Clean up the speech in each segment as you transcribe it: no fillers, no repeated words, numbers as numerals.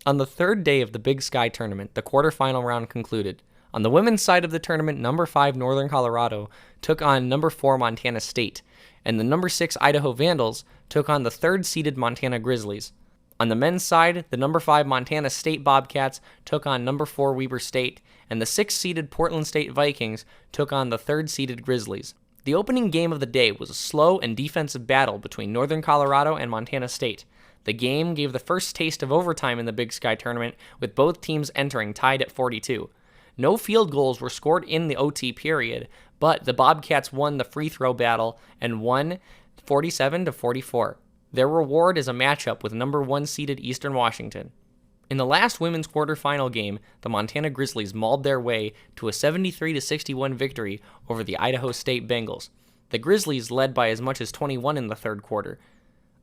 On the third day of the Big Sky tournament, the quarterfinal round concluded. On the women's side of the tournament, number 5 Northern Colorado took on number 4 Montana State, and the number 6 Idaho Vandals took on the third-seeded Montana Grizzlies. On the men's side, the number 5 Montana State Bobcats took on number 4 Weber State, and the 6th-seeded Portland State Vikings took on the third-seeded Grizzlies. The opening game of the day was a slow and defensive battle between Northern Colorado and Montana State. The game gave the first taste of overtime in the Big Sky tournament, with both teams entering tied at 42. No field goals were scored in the OT period, but the Bobcats won the free throw battle and won 47-44. Their reward is a matchup with number 1 seeded Eastern Washington. In the last women's quarterfinal game, the Montana Grizzlies mauled their way to a 73-61 victory over the Idaho State Bengals. The Grizzlies led by as much as 21 in the third quarter.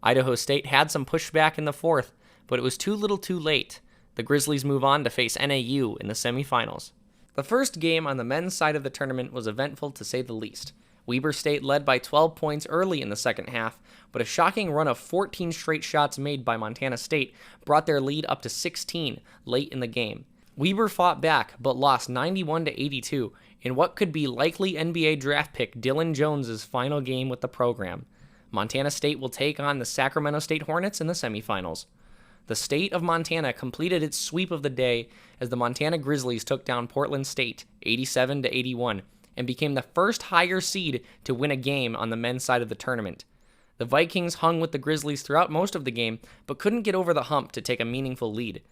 Idaho State had some pushback in the fourth, but it was too little too late. The Grizzlies move on to face NAU in the semifinals. The first game on the men's side of the tournament was eventful to say the least. Weber State led by 12 points early in the second half, but a shocking run of 14 straight shots made by Montana State brought their lead up to 16 late in the game. Weber fought back, but lost 91-82 in what could be likely NBA draft pick Dylan Jones' final game with the program. Montana State will take on the Sacramento State Hornets in the semifinals. The state of Montana completed its sweep of the day as the Montana Grizzlies took down Portland State 87-81 and became the first higher seed to win a game on the men's side of the tournament. The Vikings hung with the Grizzlies throughout most of the game, but couldn't get over the hump to take a meaningful lead.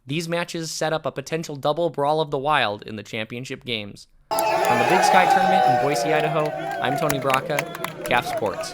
These matches set up a potential double brawl of the wild in the championship games. From the Big Sky Tournament in Boise, Idaho, I'm Tony Bracha, CAF Sports.